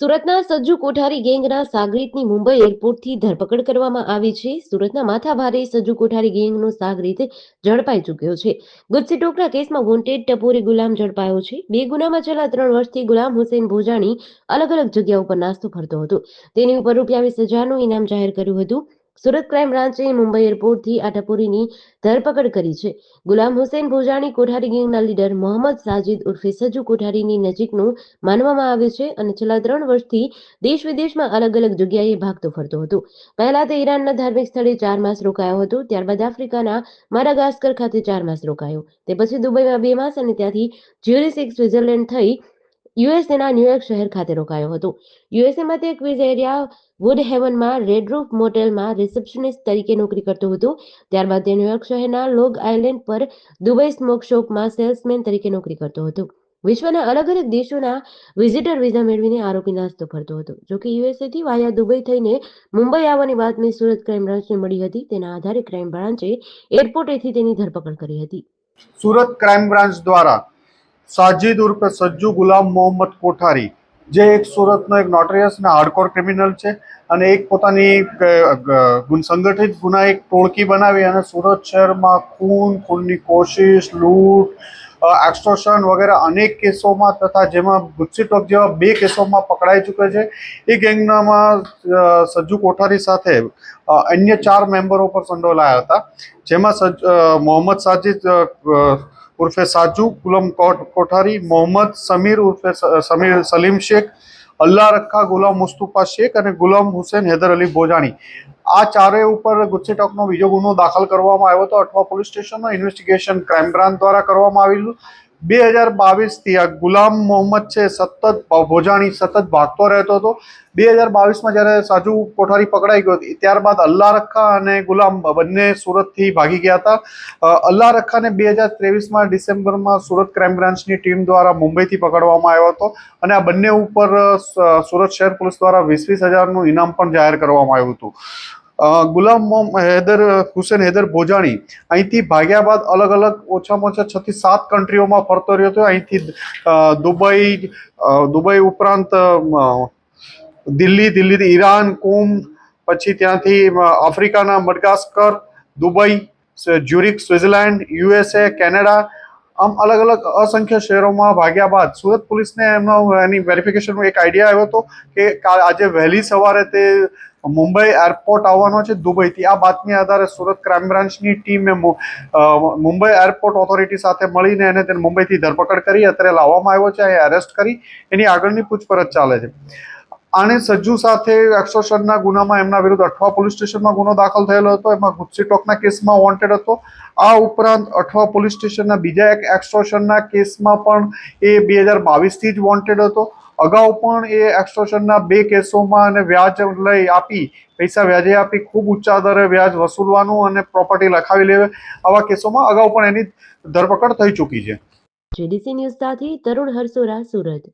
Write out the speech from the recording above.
સુરતના સજ્જુ કોઠારી ગેંગના સાગરીતની મુંબઈ એરપોર્ટથી ધરપકડ કરવામાં આવી છે. સુરતના માથાભારે સજ્જુ કોઠારી ગેંગનો સાગરીત ઝડપાઈ ચૂક્યો છે. ગુજસીટોકના કેસમાં વોન્ટેડ ટપોરી ગુલામ ઝડપાયો છે. બે ગુનામાં છેલ્લા 3 વર્ષથી ગુલામ હુસેન ભોજાણી અલગ અલગ જગ્યા ઉપર નાસ્તો ફરતો હતો. તેની ઉપર ₹20,000નું ઇનામ જાહેર કર્યું હતું. સુરત ક્રાઇમ બ્રાન્ચે મુંબઈ એરપોર્ટથી આ ટપોરીની ધરપકડ કરી છે. ગુલામ હુસેન ભોજાણી કોઠારી ગેંગના લીડર મોહમ્મદ સાજિદ ઉર્ફે સજ્જુ કોઠારીની નજીકનું માનવામાં આવે છે અને છેલ્લા 3 વર્ષથી દેશ વિદેશમાં અલગ અલગ જગ્યાએ ભાગતો ફરતો હતો. પહેલા તે ઈરાનના ધાર્મિક સ્થળે 4 માસ રોકાયો હતો. ત્યારબાદ આફ્રિકાના માડાગાસ્કર ખાતે 4 માસ રોકાયો. તે પછી દુબઈમાં 2 માસ અને ત્યાંથી જ્યુરિક સ્વિટ્ઝરલેન્ડ થઈ યુએસએના ન્યુયોર્ક શહેર ખાતે રોકાયો હતો. યુએસએમાં તે ક્વિઝ એરિયા વુડહેવનમાં રેડ રૂફ મોટેલમાં રિસેપ્શનિસ્ટ તરીકે નોકરી કરતો હતો. ત્યારબાદ તે ન્યુયોર્ક શહેરના લોગ આઇલેન્ડ પર દુબઈ સ્મોક શોપમાં સેલ્સમેન તરીકે નોકરી કરતો હતો. વિશ્વના અલગ અલગ દેશોના વિઝિટર વિઝા મેળવીને આરોપી નાસ્તો ફરતો હતો. જોકે યુએસએથી વાયા દુબઈ થઈને મુંબઈ આવવાની બાતમી સુરત ક્રાઇમ બ્રાન્ચને મળી હતી. તેના આધારે ક્રાઇમ બ્રાન્ચે એરપોર્ટેથી તેની ધરપકડ કરી હતી. સુરત ક્રાઇમ બ્રાન્ચ દ્વારા સાજિદ ઉર્ફે સજ્જુ ગુલામ મોહમ્મદ કોઠારી, જે એક સુરતનો એક નોટરિયસ અને હાર્ડકોર ક્રિમિનલ છે અને એક પોતાની સંગઠિત ગુનાહિત ટોળકી બનાવી અને સુરત શહેરમાં ખૂનની કોશિશ, લૂંટ, એક્સટોર્શન વગેરે અનેક કેસોમાં તથા જેમાં ગુજસીટોક જેવા 2 કેસોમાં પકડાઈ ચૂક્યો છે. એ ગેંગનામાં સજ્જુ કોઠારી સાથે અન્ય 4 મેમ્બરો પર સંડોવાયેલા હતા, જેમાં મોહમ્મદ સાજિદ ઉર્ફે સાજુ ગુલામ કોઠારી, મોહમ્મદ સમીર ઉર્ફે સલીમ શેખ, અલ્લાહ રખા ગુલામ મુસ્તુફા શેખ અને ગુલામ હુસેન હૈદર અલી ભોજાણી, આ ચારેય ઉપર ગુજસીટોકનો બીજો ગુનો દાખલ કરવામાં આવ્યો હતો. અઠવા પોલીસ સ્ટેશનમાં ઇન્વેસ્ટિગેશન ક્રાઇમ બ્રાન્ચ દ્વારા કરવામાં આવેલું. 2022થી આ ગુલામ મોહમ્મદ છે ભોજાણી સતત ભાગતો રહેતો હતો. 2022માં જ્યારે સાજુ કોઠારી પકડાઈ ગયો ત્યારબાદ અલ્લાહ રખા અને ગુલામ બંને સુરતથી ભાગી ગયા હતા. અલ્લાહ રખાને 2023માં ડિસેમ્બરમાં સુરત ક્રાઇમ બ્રાન્ચની ટીમ દ્વારા મુંબઈથી પકડવામાં આવ્યો હતો અને આ બંને ઉપર સુરત શહેર પોલીસ દ્વારા 20,000નું ઇનામ પણ જાહેર કરવામાં આવ્યું હતું. ગુલામ હુસેન હૈદર ભોજાણી અહીંથી ભાગ્યા બાદ અલગ અલગ ઓછામાં ઓછા 6 થી 7 કન્ટ્રીઓમાં ફરતો રહ્યો હતો. અહીંથી દુબઈ ઉપરાંત દિલ્હીથી ઈરાન, કુમ, પછી ત્યાંથી આફ્રિકાના મડગાસ્કર, દુબઈ, જ્યુરિક સ્વિટ્ઝરલેન્ડ, યુએસએ, કેનેડા, આમ અલગ અલગ અસંખ્ય શહેરોમાં ભાગ્યા બાદ સુરત પોલીસને એની વેરિફિકેશનનો એક આઈડિયા આવ્યો હતો કે આજે વહેલી સવારે તે મુંબઈ એરપોર્ટ આવવાનો છે દુબઈથી. આ બાતમી આધારે સુરત ક્રાઇમ બ્રાન્ચની ટીમે મુંબઈ એરપોર્ટ ઓથોરિટી સાથે મળીને એને તેને મુંબઈથી ધરપકડ કરી અત્યારે લાવવામાં આવ્યો છે. અહીં એરેસ્ટ કરી એની આગળની પૂછપરછ ચાલે છે. આને સજ્જુ સાથે એક્સટોર્શનના ગુનામાં એમના વિરુદ્ધ અઠવા પોલીસ સ્ટેશનમાં ગુનો દાખલ થયેલો હતો. એમાં ગુજસીટોકના કેસમાં વોન્ટેડ હતો. આ ઉપરાંત અઠવા પોલીસ સ્ટેશનના બીજા એક એક્સટોર્શનના કેસમાં પણ એ 2022થી જ વોન્ટેડ હતો. અગાઉ પણ એ એક્સટોર્શનના 2 કેસોમાં અને પૈસા વ્યાજે આપી ખૂબ ઊંચા દરે વ્યાજ વસૂલવાનું અને પ્રોપર્ટી લખાવી લેવી, આવા કેસોમાં અગાઉ પણ એની ધરપકડ થઈ ચૂકી છે. જેડીસી ન્યૂઝ સાથે તરુણ હરસોરા, સુરત.